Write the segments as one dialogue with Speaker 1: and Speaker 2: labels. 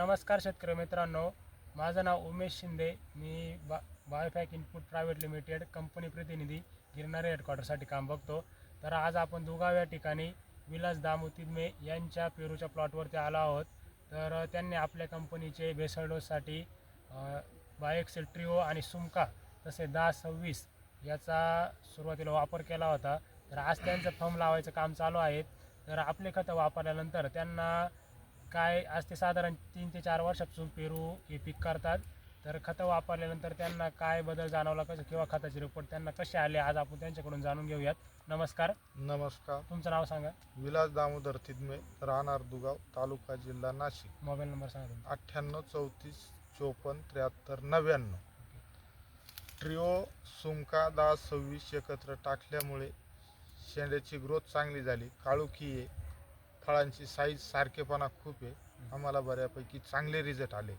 Speaker 1: नमस्कार शेतकरी मित्रांनो, माझं नाव उमेश शिंदे. मी बायोफॅक इनपुट प्रायव्हेट लिमिटेड कंपनी प्रतिनिधी गिरणारे हेडक्वार्टरसाठी काम बघतो. तर आज आपण दुगाव या ठिकाणी विलास दामू तिदमे यांच्या पेरूच्या प्लॉटवरती आलो आहोत. तर त्यांनी आपल्या कंपनीचे बेसल डोससाठी बायोएक्सेल ट्रिओ आणि सुमका तसे 10-26 याचा सुरुवातीला वापर केला होता. तर आज त्यांचं फर्म लावायचं काम चालू आहे. तर आपले खतं वापरल्यानंतर त्यांना काय आज ते साधारण 3 ते 4 वर्षापासून पेरू हे पीक करतात. तर खतं वापरल्यानंतर त्यांना काय बदल जाणवला कसं किंवा खताचे रिपोर्ट त्यांना कसे आले आज आपण त्यांच्याकडून जाणून घेऊयात. नमस्कार.
Speaker 2: नमस्कार.
Speaker 1: तुमचं नाव सांगा.
Speaker 2: विलास दामोदर तिदमे, राहणार दुगाव, तालुका जिल्हा नाशिक.
Speaker 1: मोबाईल नंबर सांगा तुमचा.
Speaker 2: 98 34 54 73 99. ट्रिओ सुमका 10-26 एकत्र टाकल्यामुळे शेंड्याची ग्रोथ चांगली झाली, काळोखी आहे, फळांची साईज सारखेपणा खूप आहे. आम्हाला बऱ्यापैकी चांगले रिझल्ट आले.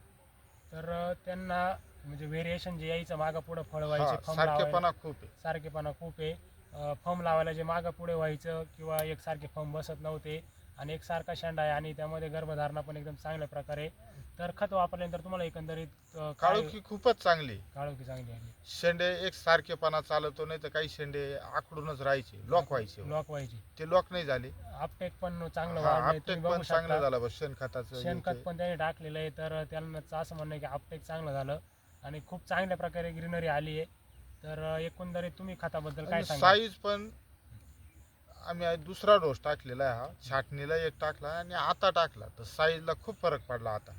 Speaker 1: तर त्यांना म्हणजे व्हेरिएशन जे यायचं मागं पुढं फळ व्हायचे, फम
Speaker 2: सारखेपणा खूप आहे.
Speaker 1: सारखेपणा खूप आहे. फम लावायला जे मागं पुढे व्हायचं किंवा एकसारखे फम बसत नव्हते आणि एकसारखा शेंडा आहे आणि त्यामध्ये गर्भधारणा पण एकदम चांगल्या प्रकारे. तर खत वापरल्यानंतर तुम्हाला एकंदरीत
Speaker 2: काळोखी खूपच चांगली.
Speaker 1: काळोखी चांगली आली.
Speaker 2: शेंडे एक सारखेपणा चालतो, नाही तर काही शेंडे आखडूनच राहायचे, लॉक व्हायचे. ते लॉक नाही झाले.
Speaker 1: अपटेक पण चांगलं
Speaker 2: हा,
Speaker 1: वाढलंय.
Speaker 2: अपटेक
Speaker 1: तुम्ही
Speaker 2: पण
Speaker 1: बघू
Speaker 2: चांगलं
Speaker 1: शकता
Speaker 2: झालं. बस शेणखताचं
Speaker 1: शेणखत पण त्यांनी टाकलेलं आहे. तर त्यांना असं म्हणणं आहे की अपटेक चांगलं झालं आणि खूप चांगल्या प्रकारे ग्रीनरी आली आहे. तर एकंदरीत तुम्ही खताबद्दल काय सांगा.
Speaker 2: साईज पण आम्ही दुसरा डोस टाकलेला आहे. हा छाटणीला एक टाकला आणि आता टाकला, तर साईजला खूप फरक पडला. आता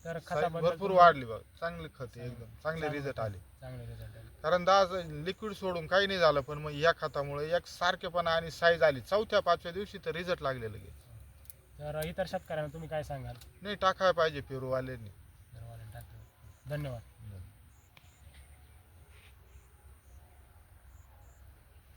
Speaker 1: तर
Speaker 2: साईज
Speaker 1: खताबद्दल
Speaker 2: भरपूर वाढली. बघ, चांगली खत आहे, एकदम चांगले रिझल्ट आले.
Speaker 1: चांगले रिझल्ट आले.
Speaker 2: कारण 10 लिक्विड सोडून काही नाही झालं, पण मग या खतामुळे एक सारखेपणा आणि साईज आली. 4-5व्या दिवशी तर रिझल्ट लागले लगेच.
Speaker 1: तर इतर शेतकऱ्यांना तुम्ही काय सांगाल.
Speaker 2: नाही, टाकायला पाहिजे पेरूवाल्यांनी.
Speaker 1: धन्यवाद.